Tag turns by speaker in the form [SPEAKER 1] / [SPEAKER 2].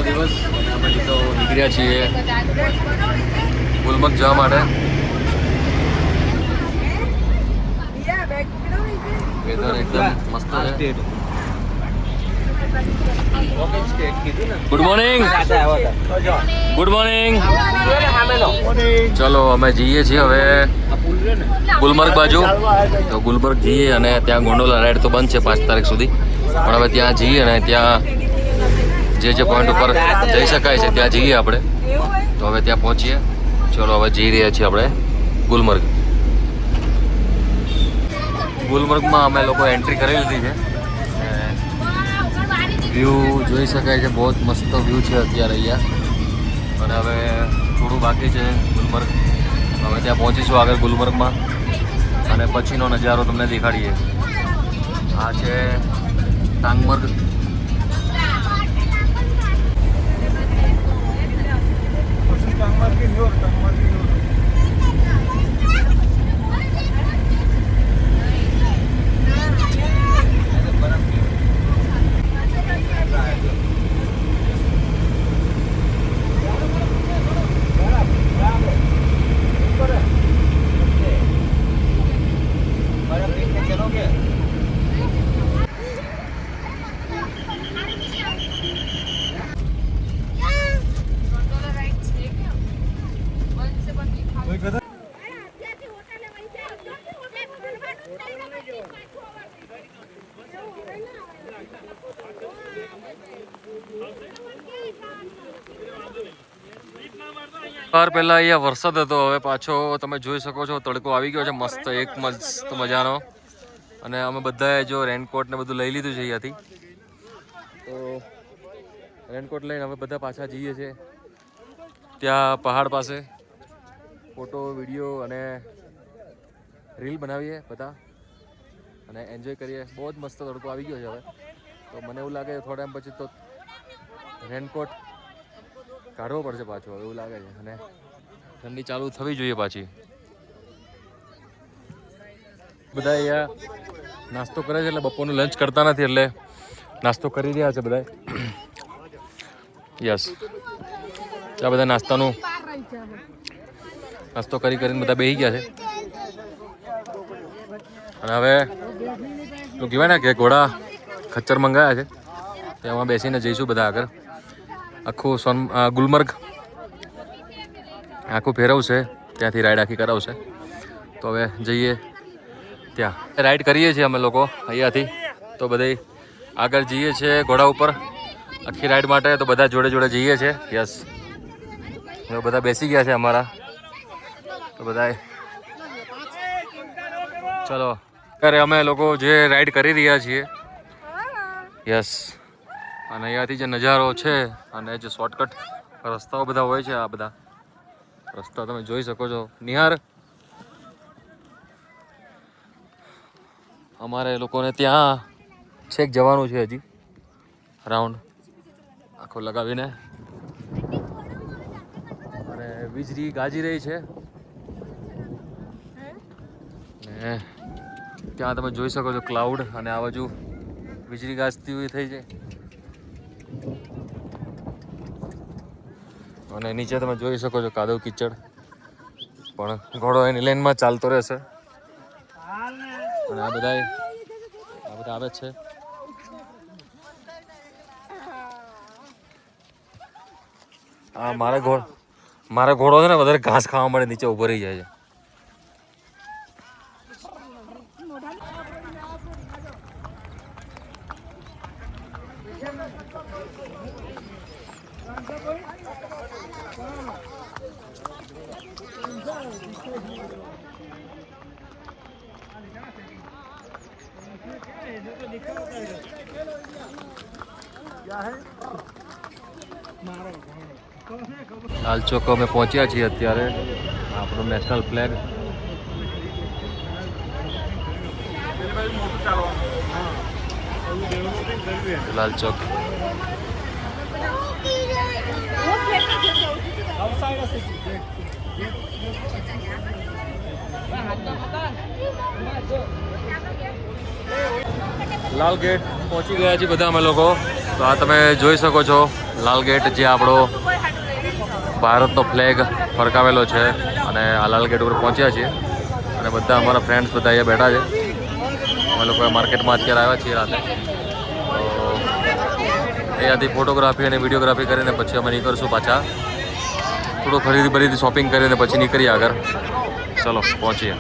[SPEAKER 1] દિવસ અમે તો નીકળ્યા છીએ ગુલમર્ગ જવા માટે. વેધર એકદમ મસ્ત છે. Good morning. Good morning. ચલો અમે જઈએ છીએ હવે ગુલમર્ગ બાજુ. તો ગુલમર્ગ જઈએ અને ત્યાં ગોંડોલા રાઈડ તો બંધ છે 5 તારીખ સુધી, પણ હવે ત્યાં જઈએ અને ત્યાં જે પોઈન્ટ ઉપર જઈ શકાય છે ત્યાં જઈએ આપણે. તો હવે ત્યાં પહોંચીએ. ચલો હવે જઈ રહ્યા છીએ આપણે ગુલમર્ગ. ગુલમર્ગમાં અમે લોકો એન્ટ્રી કરી લીધી છે. વ્યૂ જોઈ શકાય છે, બહુ જ મસ્ત વ્યૂ છે અત્યારે અહીંયા. અને હવે થોડું બાકી છે ગુલમર્ગ. હવે ત્યાં પહોંચીશું આગળ ગુલમર્ગમાં અને પછીનો નજારો તમને દેખાડીએ. આ છે ટાંગમર્ગ. પહેલા અહીંયા વરસાદ હતો, હવે પાછો તમે જોઈ શકો છો તડકો આવી ગયો છે મસ્ત, એક મસ્ત મજાનો. અને અમે બધાએ જો રેનકોટ ને બધું લઈ લીધું છે અહીંયાથી. તો રેનકોટ લઈને અમે બધા પાછા જઈએ છીએ ત્યાં પહાડ પાસે. ફોટો વિડીયો અને રીલ બનાવીએ બધા અને એન્જોય કરીએ. બહુ જ મસ્ત તડકો આવી ગયો છે હવે. તો મને એવું લાગે થોડા ટાઈમ પછી તો રેનકોટ કાઢવો પડશે પાછો, એવું લાગે છે. અને ઠંડી ચાલુ થવી જોઈએ પાછી. બધા અહીંયા નાસ્તો કરે છે, એટલે બપોરનું લંચ કરતા નથી, એટલે નાસ્તો કરી રહ્યા છે બધા. યસ, આ બધા નાસ્તો કરીને બધા બેસી ગયા છે. અને હવે શું કહેવાય ને કે ઘોડા ખચ્ચર મંગાયા છે, તેમાં બેસીને જઈશું બધા આગળ. આખું ગુલમર્ગ આખું ફેરવશે, ત્યાંથી રાઈડ આખી કરાવશે. તો હવે જઈએ ત્યાં. રાઈડ કરીએ છીએ અમે લોકો અહીંયાથી. તો બધે આગળ જઈએ છીએ ઘોડા ઉપર આખી રાઈડ માટે. તો બધા જોડે જોડે જઈએ છીએ. યસ, હવે બધા બેસી ગયા છે અમારા. તો બધા ચલો અત્યારે અમે લોકો જે રાઈડ કરી રહ્યા છીએ. યસ, અને અહીંયાથી જે નજારો છે અને જે શોર્ટકટ રસ્તાઓ બધા હોય છે, આ બધા રસ્તા તમે જોઈ શકો છો. નિહાર, અમારે લોકોને ત્યાં છેક જવાનું છે હજી રાઉન્ડ આખો લગાવીને. અને વીજળી ગાજી રહી છે ને ત્યાં તમે જોઈ શકો છો ક્લાઉડ, અને આ બાજુ વીજળી ગાજતી હોય થઈ છે. અને નીચે તમે જોઈ શકો છો કાદવ કીચડ, પણ ઘોડો એની લેનમાં ચાલતો રહેશે. અને આ બધા આવે છે. હા, મારે ઘોડો છે ને વધારે ઘાસ ખાવા માટે નીચે ઉભો રહી જાય છે. લાલ ચોક અમે પહોંચ્યા છીએ અત્યારે. આપણો નેશનલ ફ્લેગ. લાલ ચોક. લાલ ગેટ પહોંચી ગયા છીએ બધા અમે લોકો. તો આ તમે જોઈ શકો છો લાલ ગેટ, જે આપણો ભારતનો ફ્લેગ ફરકાવેલો છે. અને આ લાલ ગેટ ઉપર પહોંચ્યા છીએ અને બધા અમારા ફ્રેન્ડ્સ બધા અહીંયા બેઠા છે. અમે લોકો માર્કેટમાં અત્યારે આવ્યા છીએ રાતે. તો અહીંયાથી ફોટોગ્રાફી અને વિડીયોગ્રાફી કરીને પછી અમે નીકળશું પાછા. થોડું ખરીદી શોપિંગ કરીને પછી નીકળીએ આગળ. ચલો પહોંચીએ.